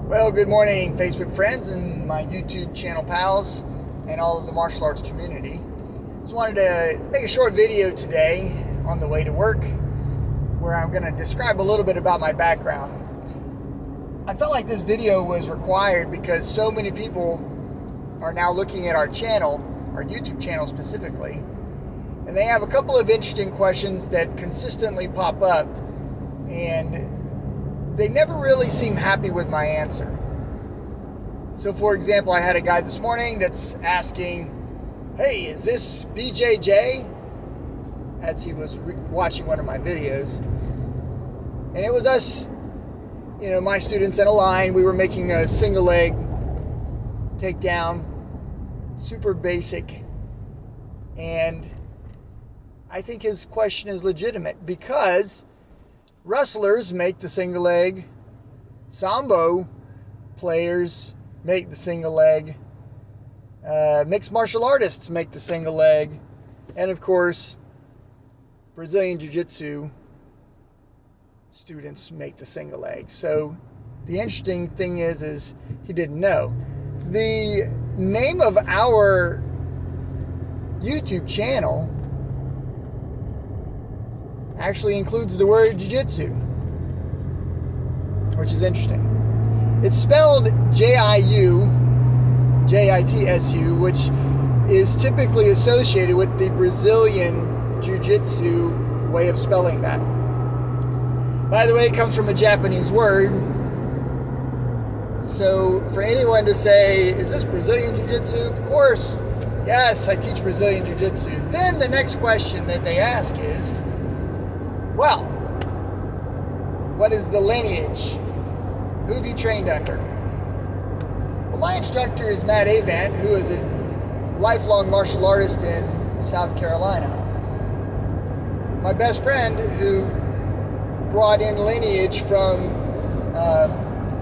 Well, good morning, Facebook friends and my YouTube channel pals and all of the martial arts community. Just wanted to make a short video today on the way to work where I'm going to describe a little bit about my background. I felt like this video was required because so many people are now looking at our channel, our YouTube channel specifically, and they have a couple of interesting questions that consistently pop up, and they never really seem happy with my answer. So for example, I had a guy this morning that's asking, hey, is this BJJ? As he was watching one of my videos. And it was us, my students in a line. We were making a single leg takedown, super basic. And I think his question is legitimate because wrestlers make the single leg, Sambo players make the single leg, mixed martial artists make the single leg, and of course, Brazilian Jiu-Jitsu students make the single leg. So the interesting thing is he didn't know. The name of our YouTube channel actually includes the word jiu-jitsu, which is interesting. It's spelled J-I-U-J-I-T-S-U, which is typically associated with the Brazilian Jiu-Jitsu way of spelling that. By the way, it comes from a Japanese word. So for anyone to say, is this Brazilian Jiu-Jitsu? Of course, yes, I teach Brazilian Jiu-Jitsu. Then the next question that they ask is, well, what is the lineage? Who have you trained under? Well, my instructor is Matt Avant, who is a lifelong martial artist in South Carolina. My best friend, who brought in lineage from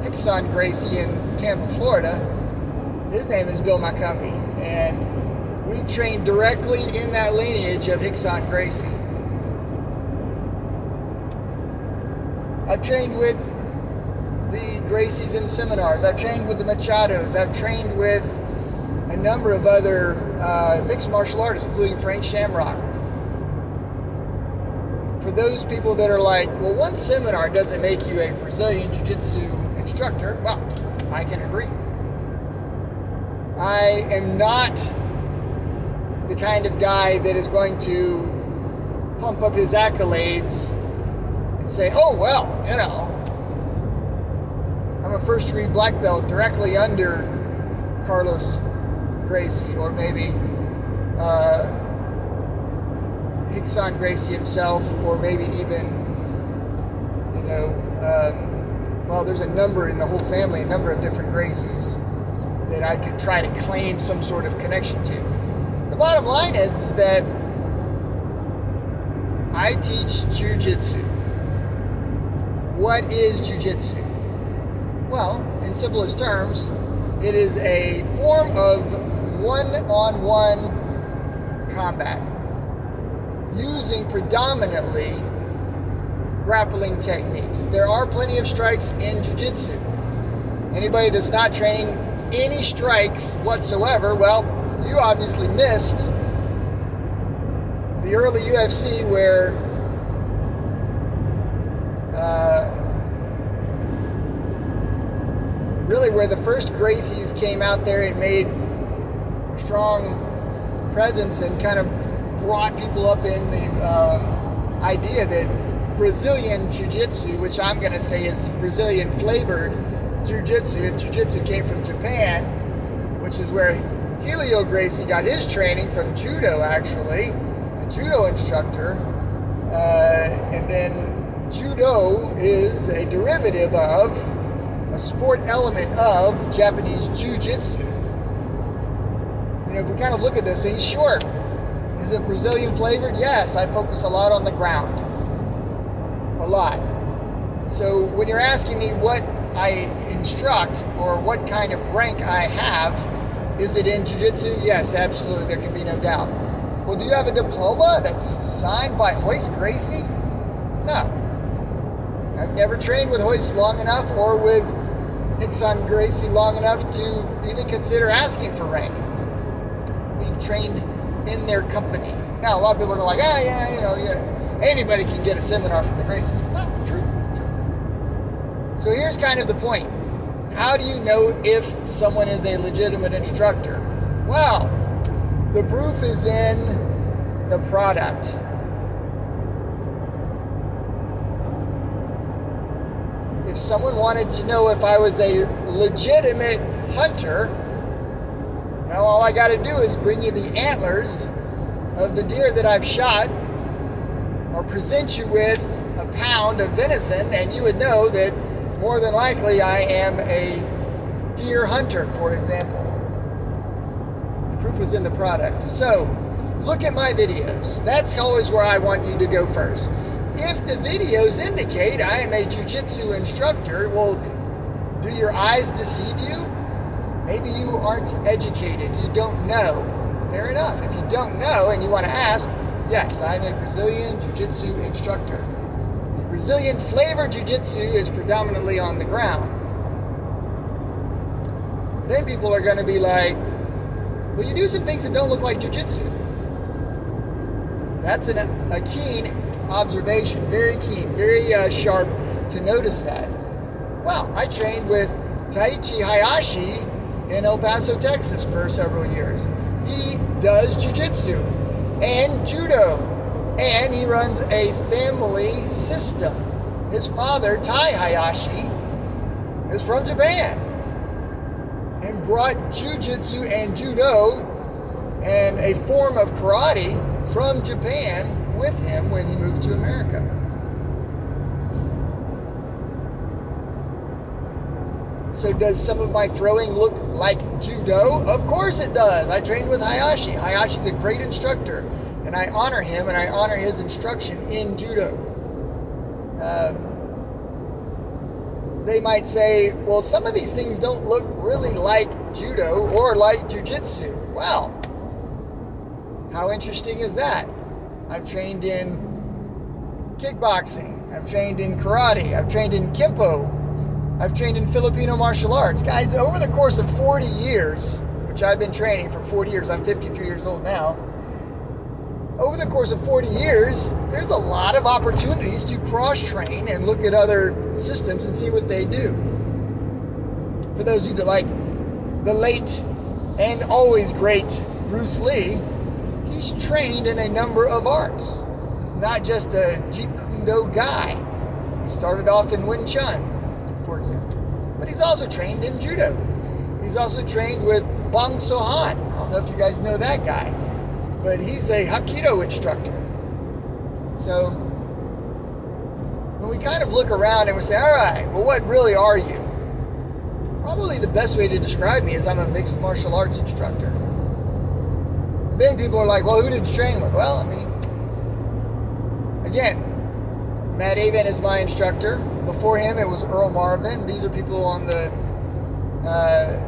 Rickson Gracie in Tampa, Florida, his name is Bill Macumbi, and we've trained directly in that lineage of Rickson Gracie. I've trained with the Gracies in seminars. I've trained with the Machados. I've trained with a number of other mixed martial artists, including Frank Shamrock. For those people that are like, well, one seminar doesn't make you a Brazilian Jiu-Jitsu instructor, well, I can agree. I am not the kind of guy that is going to pump up his accolades and say, oh, well, I'm a first degree black belt directly under Carlos Gracie, or maybe Rickson Gracie himself, or maybe even, there's a number in the whole family, a number of different Gracies that I could try to claim some sort of connection to. The bottom line is that I teach Jiu-Jitsu. What is Jiu-Jitsu? Well, in simplest terms, it is a form of one-on-one combat using predominantly grappling techniques. There are plenty of strikes in Jiu-Jitsu. Anybody that's not training any strikes whatsoever, well, you obviously missed the early UFC where where the first Gracies came out there and made a strong presence and kind of brought people up in the idea that Brazilian Jiu-Jitsu, which I'm going to say is Brazilian flavored Jiu-Jitsu, if Jiu-Jitsu came from Japan, which is where Helio Gracie got his training from Judo, actually, a Judo instructor, and then Judo is a derivative of, a sport element of Japanese Jiu-Jitsu. If we kind of look at this thing, sure, is it Brazilian flavored? Yes, I focus a lot on the ground. A lot. So when you're asking me what I instruct or what kind of rank I have, is it in Jiu-Jitsu? Yes, absolutely, there can be no doubt. Well, do you have a diploma that's signed by Royce Gracie? No. I've never trained with Royce long enough, or with Hickson Gracie long enough to even consider asking for rank. We've trained in their company. Now, a lot of people are like, anybody can get a seminar from the Gracies. Well, true. So here's kind of the point. How do you know if someone is a legitimate instructor? Well, the proof is in the product. If someone wanted to know if I was a legitimate hunter, well, all I got to do is bring you the antlers of the deer that I've shot, or present you with a pound of venison, and you would know that more than likely I am a deer hunter, for example. The proof is in the product. So, look at my videos. That's always where I want you to go first. If the videos indicate I am a jiu-jitsu instructor, well, do your eyes deceive you? Maybe you aren't educated. You don't know. Fair enough. If you don't know and you want to ask, yes, I'm a Brazilian Jiu-Jitsu instructor. The Brazilian flavor Jiu-Jitsu is predominantly on the ground. Then people are going to be like, well, you do some things that don't look like Jiu-Jitsu. That's a keen observation, very keen, very sharp to notice that. Well, I trained with Taichi Hayashi in El Paso, Texas for several years. He does jiu-jitsu and judo, and he runs a family system. His father, Tai Hayashi, is from Japan and brought jiu-jitsu and judo and a form of karate from Japan with him when he moved to America. So does some of my throwing look like judo? Of course it does. I trained with Hayashi. Hayashi's a great instructor, and I honor him and I honor his instruction in judo. They might say, well, some of these things don't look really like judo or like jiu-jitsu. Well, how interesting is that? I've trained in kickboxing. I've trained in karate. I've trained in Kempo. I've trained in Filipino martial arts. Guys, over the course of 40 years, which I've been training for 40 years, I'm 53 years old now. Over the course of 40 years, there's a lot of opportunities to cross-train and look at other systems and see what they do. For those of you that like the late and always great Bruce Lee, he's trained in a number of arts. He's not just a Jeet Kune Do guy. He started off in Wing Chun, for example. But he's also trained in Judo. He's also trained with Bong So-han. I don't know if you guys know that guy, but he's a Hapkido instructor. So when we kind of look around and we say, all right, well, what really are you? Probably the best way to describe me is I'm a mixed martial arts instructor. And then people are like, well, who did you train with? Well, I mean, again, Matt Avon is my instructor. Before him, it was Earl Marvin. These are people on the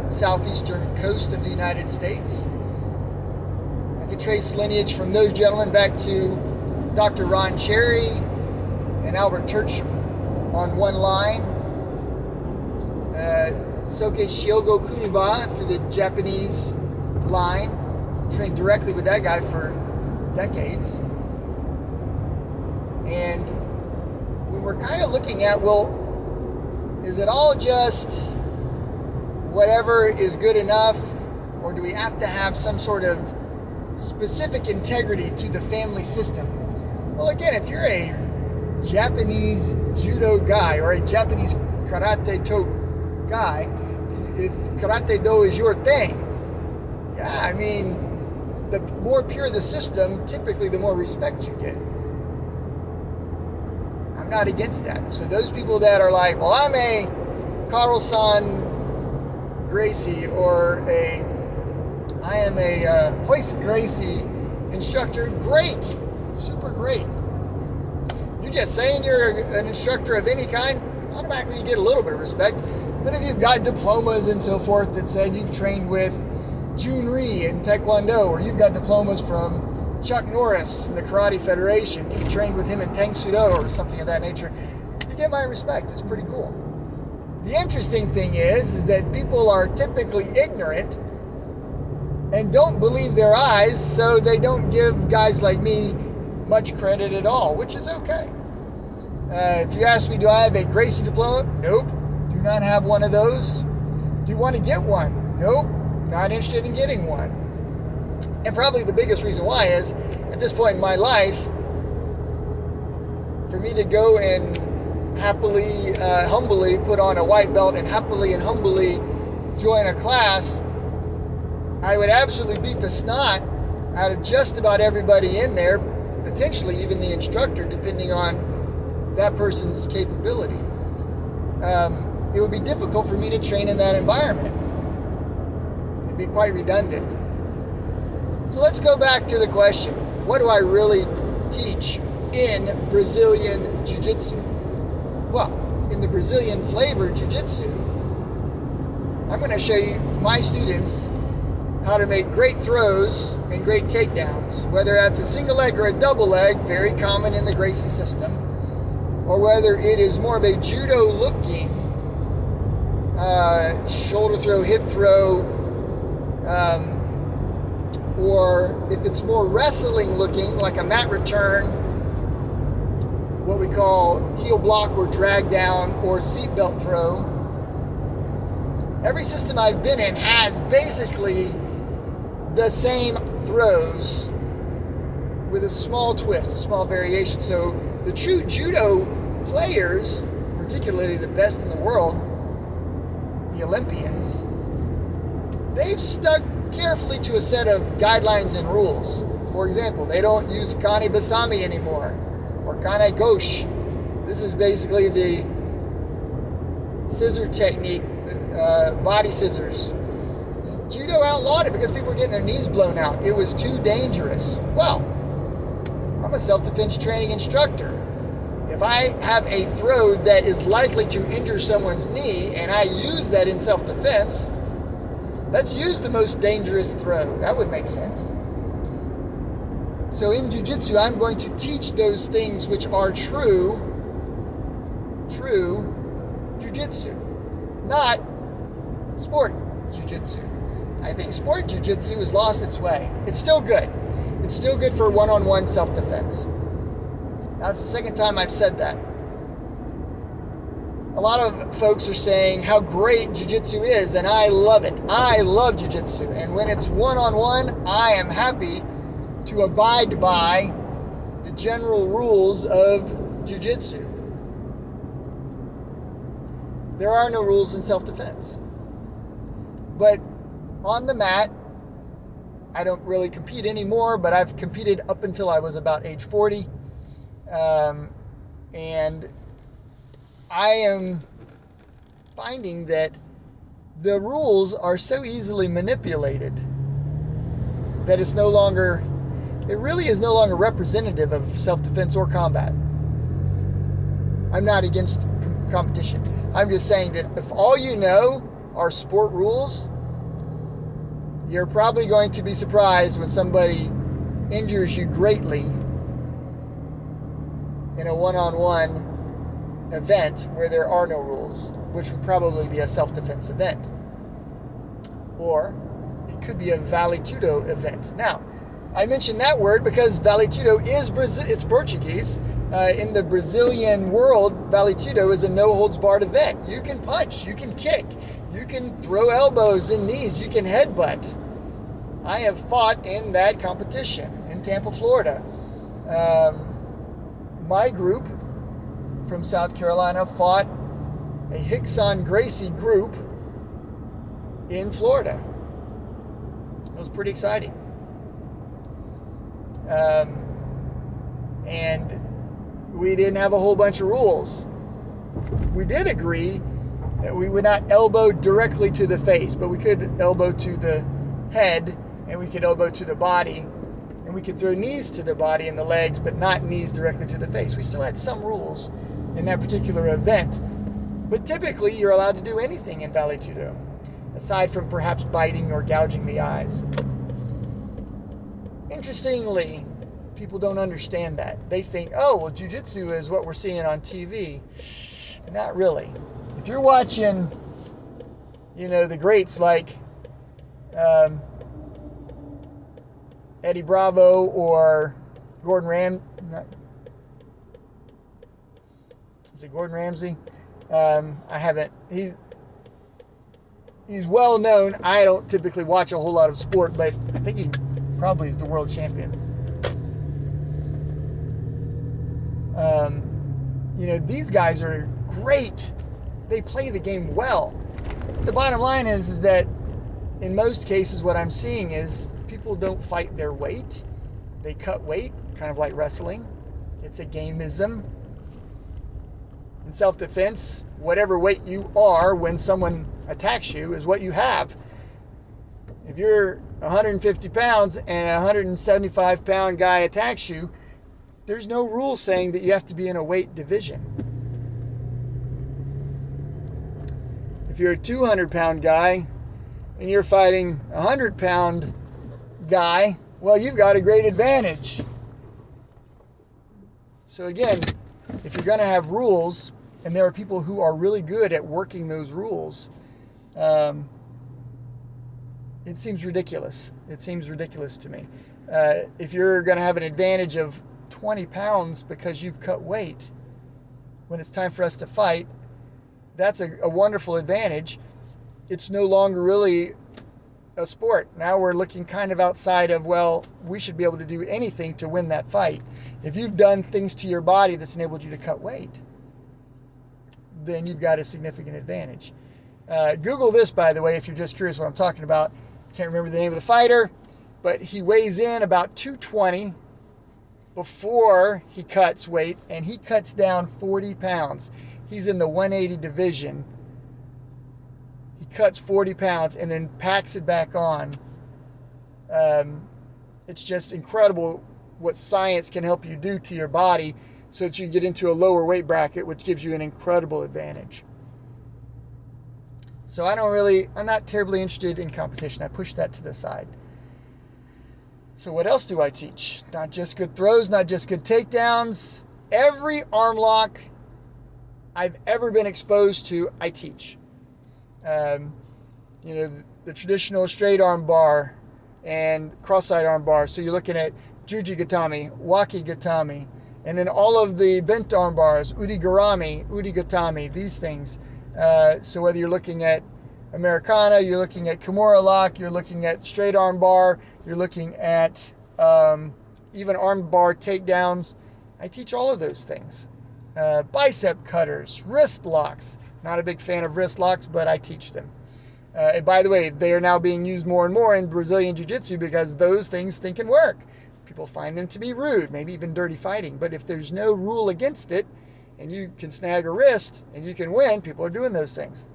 southeastern coast of the United States. I could trace lineage from those gentlemen back to Dr. Ron Cherry and Albert Church on one line. Soke Shiogo Kuniba through the Japanese line. Trained directly with that guy for decades. And when we're kind of looking at, well, is it all just whatever is good enough, or do we have to have some sort of specific integrity to the family system? Well, again, if you're a Japanese judo guy or a Japanese karate do guy, if karate do is your thing, yeah, I mean, the more pure the system, typically the more respect you get. I'm not against that. So those people that are like, well, I'm a Carlson Gracie or I am a Hoist Gracie instructor, great, super great. You're just saying you're an instructor of any kind, automatically you get a little bit of respect. But if you've got diplomas and so forth that said you've trained with Jun Rhee in Taekwondo, or you've got diplomas from Chuck Norris in the Karate Federation, you've trained with him in Tang Soo Do or something of that nature, you get my respect. It's pretty cool. The interesting thing is that people are typically ignorant and don't believe their eyes, so they don't give guys like me much credit at all, which is okay. If you ask me, do I have a Gracie diploma? Nope. Do not have one of those. Do you want to get one? Nope. Not interested in getting one. And probably the biggest reason why is, at this point in my life, for me to go and happily, humbly put on a white belt and happily and humbly join a class, I would absolutely beat the snot out of just about everybody in there, potentially even the instructor, depending on that person's capability. It would be difficult for me to train in that environment. It'd be quite redundant. So let's go back to the question. What do I really teach in Brazilian Jiu-Jitsu? Well, in the Brazilian flavor Jiu-Jitsu, I'm going to show you my students how to make great throws and great takedowns, whether that's a single leg or a double leg, very common in the Gracie system, or whether it is more of a judo looking shoulder throw, hip throw, or if it's more wrestling looking, like a mat return, what we call heel block or drag down or seatbelt throw. Every system I've been in has basically the same throws with a small twist, a small variation. So the true judo players, particularly the best in the world, the Olympians, they've stuck carefully to a set of guidelines and rules. For example, they don't use kane basami anymore, or kane gauche. This is basically the scissor technique, body scissors. Judo outlawed it because people were getting their knees blown out. It was too dangerous. Well, I'm a self-defense training instructor. If I have a throw that is likely to injure someone's knee and I use that in self-defense, let's use the most dangerous throw. That would make sense. So in Jiu-Jitsu, I'm going to teach those things which are true Jiu-Jitsu, not sport Jiu-Jitsu. I think sport Jiu-Jitsu has lost its way. It's still good. It's still good for one-on-one self-defense. That's the second time I've said that. A lot of folks are saying how great Jiu-Jitsu is, and I love it. I love Jiu-Jitsu, and when it's one-on-one, I am happy to abide by the general rules of Jiu-Jitsu. There are no rules in self-defense. But on the mat, I don't really compete anymore, but I've competed up until I was about age 40. And I am finding that the rules are so easily manipulated that it really is no longer representative of self-defense or combat. I'm not against competition. I'm just saying that if all you know are sport rules, you're probably going to be surprised when somebody injures you greatly in a one-on-one event where there are no rules, which would probably be a self-defense event. Or it could be a Vale Tudo event. Now, I mentioned that word because Vale Tudo it's Portuguese. In the Brazilian world, Vale Tudo is a no-holds-barred event. You can punch, you can kick, you can throw elbows and knees, you can headbutt. I have fought in that competition in Tampa, Florida. My group from South Carolina fought a Hickson Gracie group in Florida. It was pretty exciting. And we didn't have a whole bunch of rules. We did agree that we would not elbow directly to the face, but we could elbow to the head, and we could elbow to the body, and we could throw knees to the body and the legs, but not knees directly to the face. We still had some rules in that particular event. But typically, you're allowed to do anything in Vale Tudo, aside from perhaps biting or gouging the eyes. Interestingly, people don't understand that. They think, oh, well, Jiu-Jitsu is what we're seeing on TV. Not really. If if you're watching, the greats like Eddie Bravo or Gordon Ramsay? I haven't. He's well known. I don't typically watch a whole lot of sport, but I think he probably is the world champion. These guys are great. They play the game well. The bottom line is that in most cases what I'm seeing is people don't fight their weight. They cut weight, kind of like wrestling. It's a gameism. In self-defense, whatever weight you are when someone attacks you is what you have. If you're 150 pounds and a 175-pound guy attacks you, there's no rule saying that you have to be in a weight division. If you're a 200-pound guy and you're fighting a 100-pound guy, well, you've got a great advantage. So again, if you're going to have rules, and there are people who are really good at working those rules, it seems ridiculous. It seems ridiculous to me. If you're going to have an advantage of 20 pounds because you've cut weight, when it's time for us to fight, that's a wonderful advantage. It's no longer really a sport. Now we're looking kind of outside of, well, we should be able to do anything to win that fight. If you've done things to your body that's enabled you to cut weight, then you've got a significant advantage. Google this, by the way, if you're just curious what I'm talking about. Can't remember the name of the fighter, but he weighs in about 220 before he cuts weight, and he cuts down 40 pounds. He's in the 180 division. He cuts 40 pounds and then packs it back on. It's just incredible what science can help you do to your body so that you get into a lower weight bracket, which gives you an incredible advantage. So I'm not terribly interested in competition. I push that to the side. So what else do I teach? Not just good throws, not just good takedowns. Every arm lock I've ever been exposed to, I teach. The traditional straight arm bar and cross-side arm bar. So you're looking at Juji Gatami, Waki Gatami, and then all of the bent arm bars, Udi Garami, Udi Gatami, these things. So whether you're looking at Americana, you're looking at Kimura lock, you're looking at straight arm bar, you're looking at even arm bar takedowns, I teach all of those things. Bicep cutters, wrist locks. Not a big fan of wrist locks, but I teach them. And by the way, they are now being used more and more in Brazilian Jiu-Jitsu because those things think and work. People find them to be rude, maybe even dirty fighting. But if there's no rule against it, and you can snag a wrist and you can win, people are doing those things.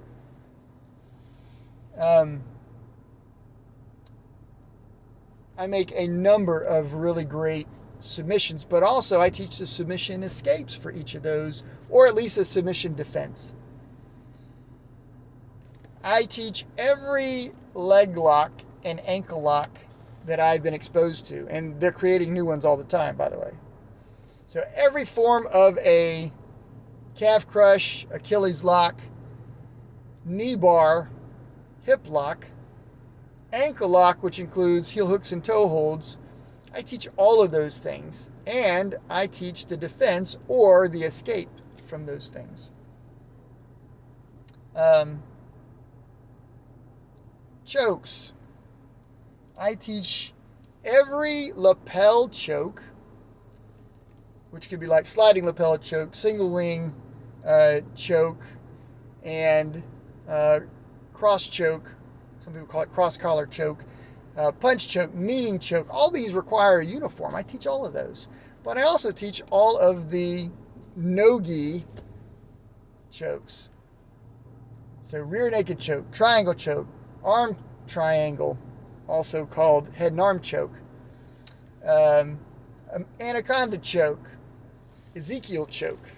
I make a number of really great submissions, but also I teach the submission escapes for each of those, or at least a submission defense. I teach every leg lock and ankle lock that I've been exposed to, and they're creating new ones all the time, by the way. So every form of a calf crush, Achilles lock, knee bar, hip lock, ankle lock, which includes heel hooks and toe holds, I teach all of those things, and I teach the defense or the escape from those things. Chokes. I teach every lapel choke, which could be like sliding lapel choke, single wing choke, and cross choke. Some people call it cross collar choke. Punch choke, kneading choke. All these require a uniform. I teach all of those. But I also teach all of the no-gi chokes. So rear naked choke, triangle choke, arm triangle, also called head and arm choke, anaconda choke, Ezekiel choke,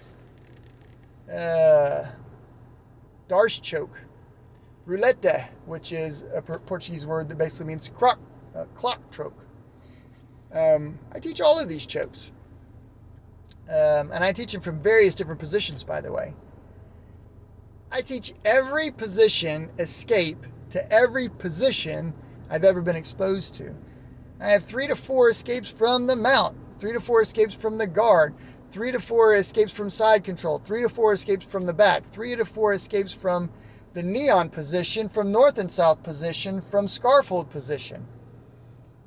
Darce choke, roulette, which is a Portuguese word that basically means clock choke. I teach all of these chokes. And I teach them from various different positions, by the way. I teach every position escape to every position I've ever been exposed to. I have 3 to 4 escapes from the mount, 3 to 4 escapes from the guard, 3 to 4 escapes from side control, 3 to 4 escapes from the back, 3 to 4 escapes from the neon position, from north and south position, from scarf hold position.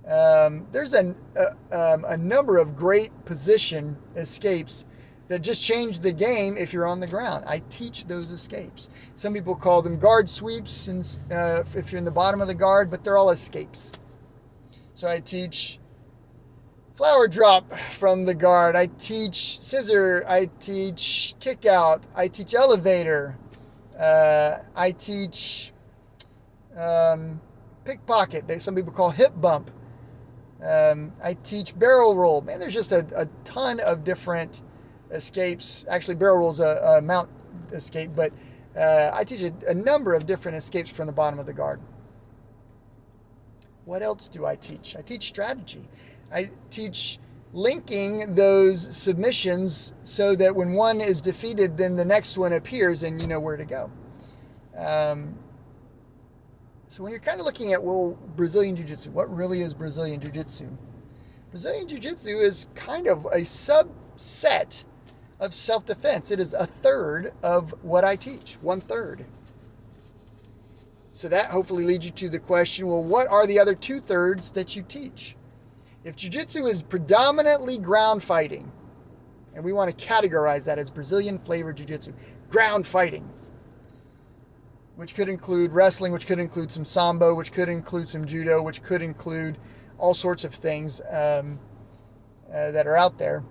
There's a number of great position escapes that just change the game if you're on the ground. I teach those escapes. Some people call them guard sweeps and, if you're in the bottom of the guard, but they're all escapes. So I teach flower drop from the guard. I teach scissor. I teach kick out. I teach elevator. I teach pickpocket. Some people call hip bump. I teach barrel roll. Man, there's just a ton of different escapes. Actually, barrel roll is a mount escape, but I teach a number of different escapes from the bottom of the guard. What else do I teach? I teach strategy. I teach linking those submissions so that when one is defeated, then the next one appears and you know where to go. So when you're kind of looking at, well, Brazilian Jiu-Jitsu, what really is Brazilian Jiu-Jitsu? Brazilian Jiu-Jitsu is kind of a subset of self-defense. It is a third of what I teach, 1/3. So that hopefully leads you to the question, well, what are the other 2/3 that you teach? If Jiu-Jitsu is predominantly ground fighting, and we want to categorize that as Brazilian flavor Jiu-Jitsu, ground fighting, which could include wrestling, which could include some sambo, which could include some judo, which could include all sorts of things that are out there.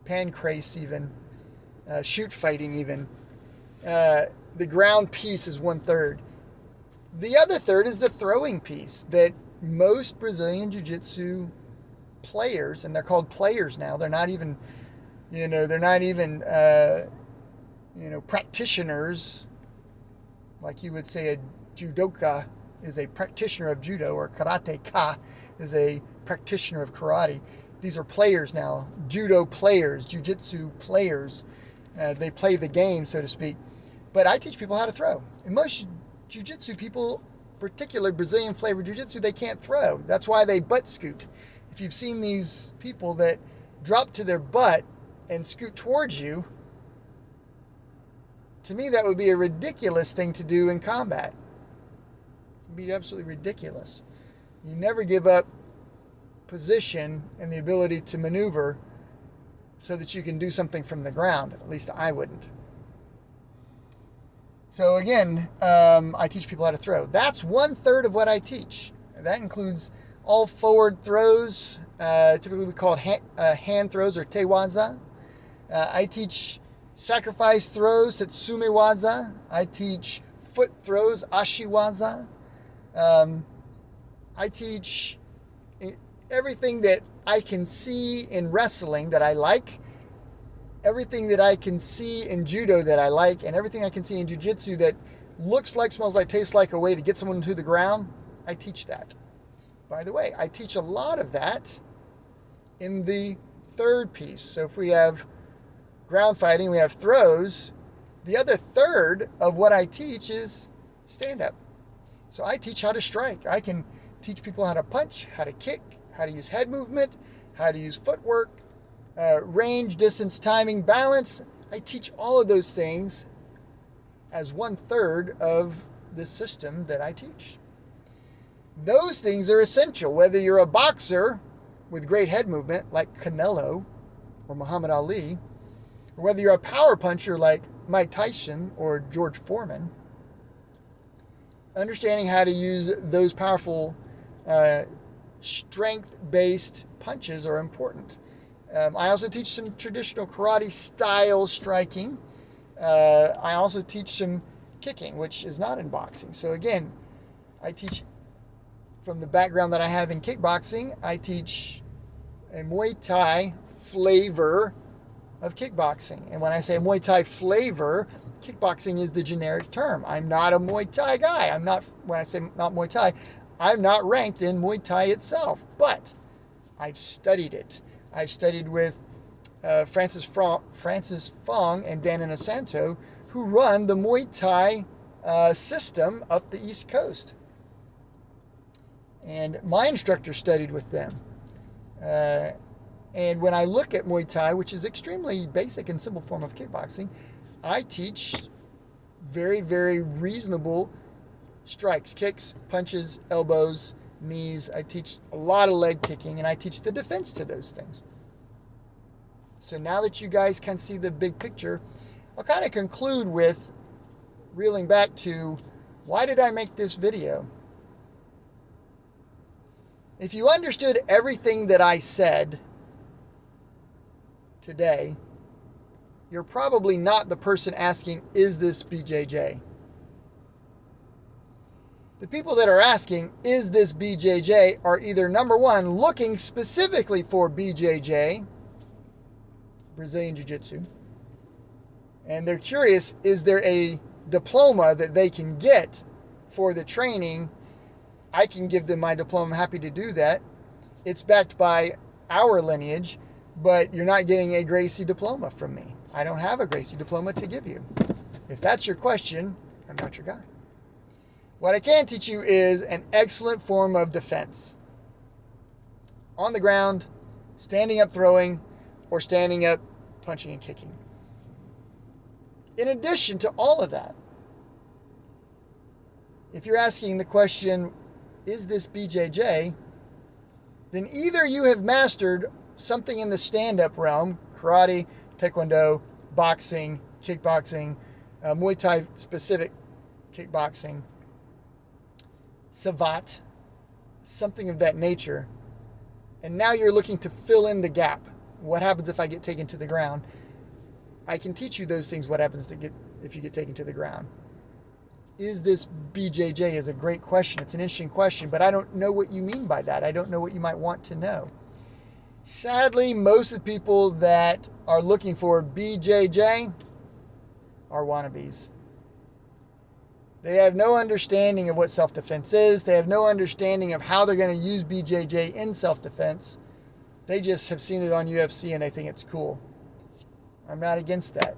Pancrase even, shoot fighting even. The ground piece is 1/3. The other third is the throwing piece that most Brazilian Jiu-Jitsu players, and they're called players now, they're not even practitioners, like you would say a judoka is a practitioner of judo, or karateka is a practitioner of karate. These are players now, judo players, jiu-jitsu players. They play the game, so to speak. But I teach people how to throw. And most jiu-jitsu people, particularly Brazilian flavor jiu-jitsu, they can't throw. That's why they butt scoot. If you've seen these people that drop to their butt and scoot towards you, to me that would be a ridiculous thing to do in combat. It would be absolutely ridiculous. You never give up position and the ability to maneuver so that you can do something from the ground. At least I wouldn't. So again, I teach people how to throw. That's 1/3 of what I teach. That includes all forward throws, typically we call it hand throws or tewaza. I teach sacrifice throws, setsumewaza. I teach foot throws, ashiwaza. I teach everything that I can see in wrestling that I like, everything that I can see in judo that I like, and everything I can see in jiu-jitsu that looks like, smells like, tastes like a way to get someone to the ground. I teach that. By the way, I teach a lot of that in the third piece. So if we have ground fighting, we have throws, the other third of what I teach is stand-up. So I teach how to strike. I can teach people how to punch, how to kick, how to use head movement, how to use footwork, range, distance, timing, balance. I teach all of those things as 1/3 of the system that I teach. Those things are essential, whether you're a boxer with great head movement like Canelo or Muhammad Ali, or whether you're a power puncher like Mike Tyson or George Foreman. Understanding how to use those powerful strength-based punches are important. I also teach some traditional karate style striking. I also teach some kicking, which is not in boxing. So again, I teach from the background that I have in kickboxing. I teach a Muay Thai flavor of kickboxing. And when I say Muay Thai flavor, kickboxing is the generic term. I'm not a Muay Thai guy. When I say not Muay Thai, I'm not ranked in Muay Thai itself, but I've studied it. I've studied with Francis Fong and Dan Inosanto, who run the Muay Thai system up the East Coast. And my instructor studied with them. And when I look at Muay Thai, which is extremely basic and simple form of kickboxing, I teach very, very reasonable strikes, kicks, punches, elbows, knees. I teach a lot of leg kicking, and I teach the defense to those things. So now that you guys can see the big picture, I'll kind of conclude with reeling back to, why did I make this video? If you understood everything that I said today, you're probably not the person asking, is this BJJ? The people that are asking, is this BJJ, are either, number one, looking specifically for BJJ, Brazilian Jiu-Jitsu, and they're curious, is there a diploma that they can get for the training? I can give them my diploma. I'm happy to do that. It's backed by our lineage, but you're not getting a Gracie diploma from me. I don't have a Gracie diploma to give you. If that's your question, I'm not your guy. What I can teach you is an excellent form of defense. On the ground, standing up throwing, or standing up punching and kicking. In addition to all of that, if you're asking the question, is this BJJ? Then either you have mastered something in the stand-up realm, karate, taekwondo, boxing, kickboxing, Muay Thai specific kickboxing, savate, something of that nature, and now you're looking to fill in the gap. What happens if I get taken to the ground? I can teach you those things, what happens if you get taken to the ground. Is this BJJ is a great question. It's an interesting question, but I don't know what you mean by that. I don't know what you might want to know. Sadly, most of the people that are looking for BJJ are wannabes. They have no understanding of what self-defense is. They have no understanding of how they're going to use BJJ in self-defense. They just have seen it on UFC and they think it's cool. I'm not against that,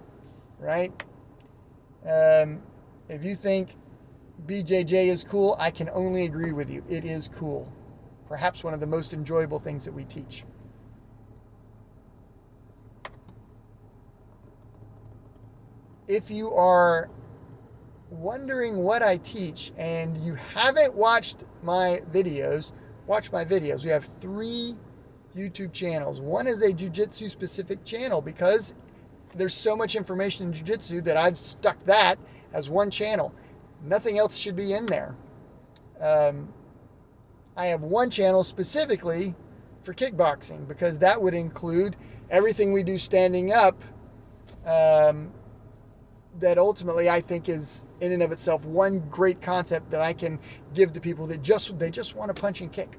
right? If you think BJJ is cool, I can only agree with you. It is cool. Perhaps one of the most enjoyable things that we teach. If you are wondering what I teach and you haven't watched my videos, watch my videos. We have 3 YouTube channels. One is a Jiu-Jitsu specific channel because there's so much information in Jiu-Jitsu that I've stuck that as one channel. Nothing else should be in there. I have one channel specifically for kickboxing because that would include everything we do standing up, that ultimately I think is in and of itself one great concept that I can give to people that they just want to punch and kick.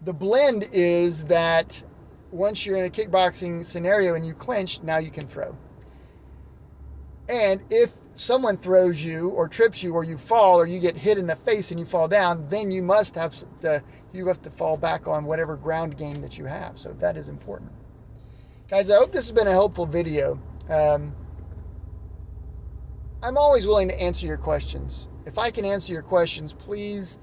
The blend is that once you're in a kickboxing scenario and you clinch, now you can throw. And if someone throws you or trips you or you fall or you get hit in the face and you fall down, then you have to fall back on whatever ground game that you have. So that is important. Guys, I hope this has been a helpful video. I'm always willing to answer your questions. If I can answer your questions, please,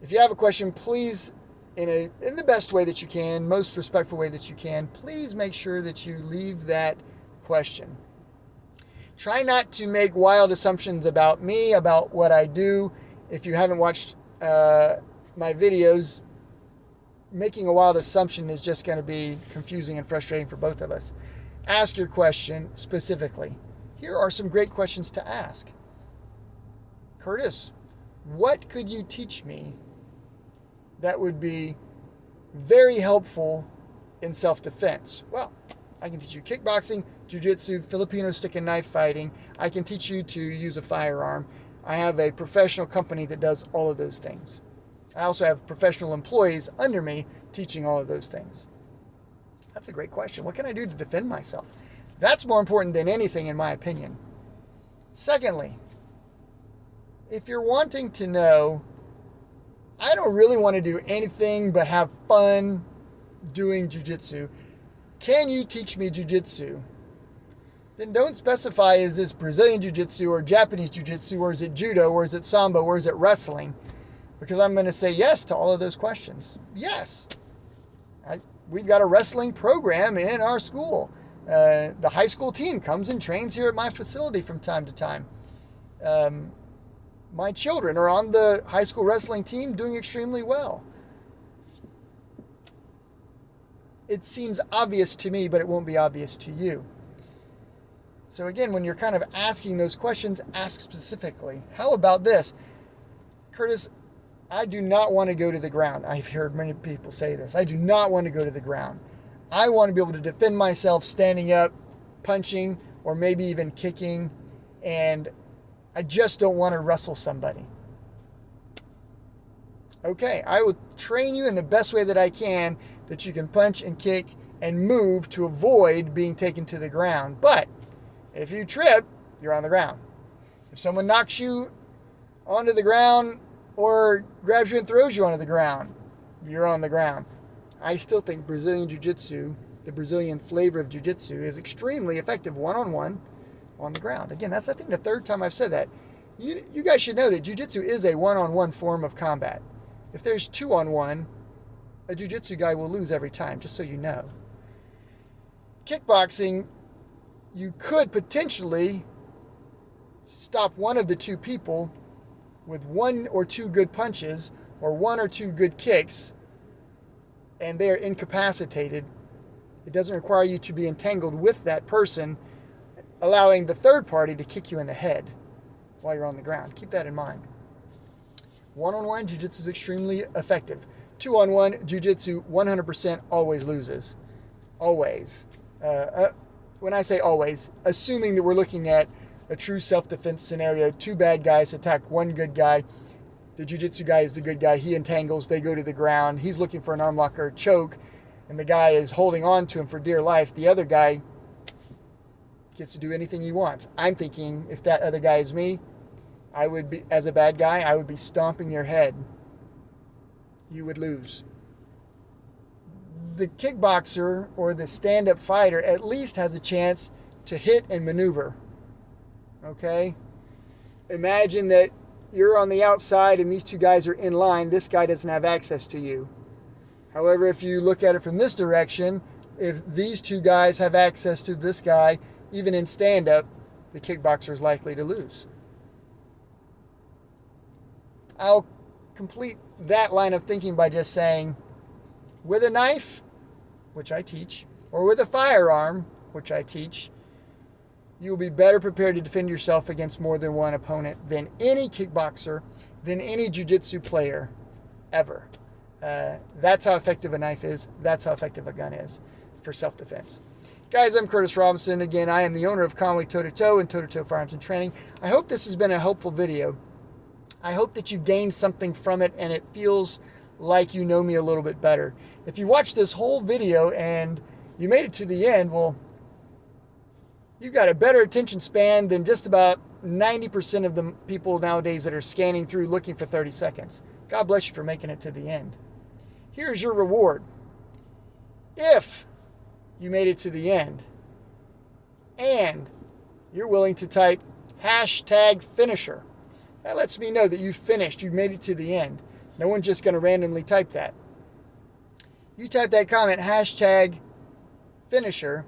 if you have a question, please, in the best way that you can, most respectful way that you can, please make sure that you leave that question. Try not to make wild assumptions about me, about what I do. If you haven't watched my videos, making a wild assumption is just going to be confusing and frustrating for both of us. Ask your question specifically. Here are some great questions to ask. Curtis, what could you teach me that would be very helpful in self-defense? Well, I can teach you kickboxing, jiu-jitsu, Filipino stick and knife fighting. I can teach you to use a firearm. I have a professional company that does all of those things. I also have professional employees under me teaching all of those things. That's a great question. What can I do to defend myself? That's more important than anything, in my opinion. Secondly, if you're wanting to know, I don't really want to do anything but have fun doing jiu-jitsu, can you teach me jiu-jitsu? Then don't specify, is this Brazilian Jiu-Jitsu or Japanese Jiu-Jitsu, or is it Judo, or is it Sambo, or is it wrestling? Because I'm going to say yes to all of those questions. Yes. We've got a wrestling program in our school. The high school team comes and trains here at my facility from time to time. My children are on the high school wrestling team doing extremely well. It seems obvious to me, but it won't be obvious to you. So again, when you're kind of asking those questions, ask specifically. How about this? Curtis, I do not want to go to the ground. I've heard many people say this. I do not want to go to the ground. I want to be able to defend myself standing up, punching, or maybe even kicking, and I just don't want to wrestle somebody. Okay, I will train you in the best way that I can, that you can punch and kick and move to avoid being taken to the ground. But if you trip, you're on the ground. If someone knocks you onto the ground or grabs you and throws you onto the ground, you're on the ground. I still think Brazilian Jiu-Jitsu, the Brazilian flavor of Jiu-Jitsu, is extremely effective one-on-one on the ground. Again, that's I think the third time I've said that. You guys should know that Jiu-Jitsu is a one-on-one form of combat. If there's two-on-one, a Jiu-Jitsu guy will lose every time, just so you know. Kickboxing, you could potentially stop one of the two people with one or two good punches or one or two good kicks, and they are incapacitated. It doesn't require you to be entangled with that person, allowing the third party to kick you in the head while you're on the ground. Keep that in mind. One-on-one Jiu-Jitsu is extremely effective. Two-on-one Jiu-Jitsu 100% always loses. Always. When I say always, assuming that we're looking at a true self-defense scenario, two bad guys attack one good guy, the Jiu-Jitsu guy is the good guy, he entangles, they go to the ground, he's looking for an arm lock or a choke, and the guy is holding on to him for dear life, the other guy gets to do anything he wants. I'm thinking, if that other guy is me, I would be, as a bad guy, I would be stomping your head. You would lose. The kickboxer or the stand-up fighter at least has a chance to hit and maneuver. Okay? Imagine that you're on the outside and these two guys are in line. This guy doesn't have access to you. However, if you look at it from this direction, if these two guys have access to this guy, even in stand-up, the kickboxer is likely to lose. I'll complete that line of thinking by just saying, with a knife, which I teach, or with a firearm, which I teach, you will be better prepared to defend yourself against more than one opponent than any kickboxer, than any jiu-jitsu player ever. That's how effective a knife is. That's how effective a gun is for self-defense. Guys, I'm Curtis Robinson. Again, I am the owner of Conway Toe-to-Toe and Toe-to-Toe Firearms and Training. I hope this has been a helpful video. I hope that you've gained something from it and it feels like you know me a little bit better. If you watched this whole video and you made it to the end, well, you've got a better attention span than just about 90% of the people nowadays that are scanning through looking for 30 seconds. God bless you for making it to the end. Here's your reward. If you made it to the end and you're willing to type #finisher, that lets me know that you finished, you made it to the end. No one's just going to randomly type that. You type that comment, #finisher,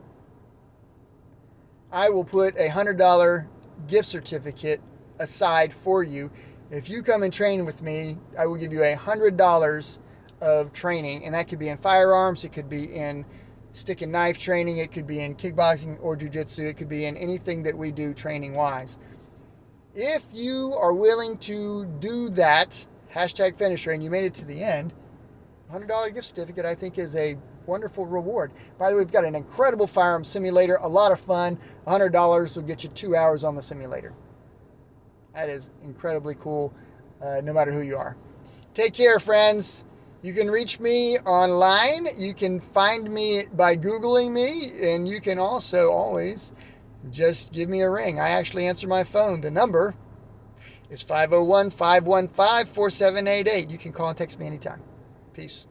I will put a $100 gift certificate aside for you. If you come and train with me, I will give you $100 of training, and that could be in firearms, it could be in stick and knife training, it could be in kickboxing or jiu-jitsu, it could be in anything that we do training-wise. If you are willing to do that, #finisher, and you made it to the end, $100 gift certificate I think is a wonderful reward. By the way, we've got an incredible firearm simulator, a lot of fun. $100 will get you 2 hours on the simulator. That is incredibly cool, no matter who you are. Take care, friends. You can reach me online. You can find me by Googling me, and you can also always just give me a ring. I actually answer my phone. The number is 501-515-4788. You can call and text me anytime. Peace.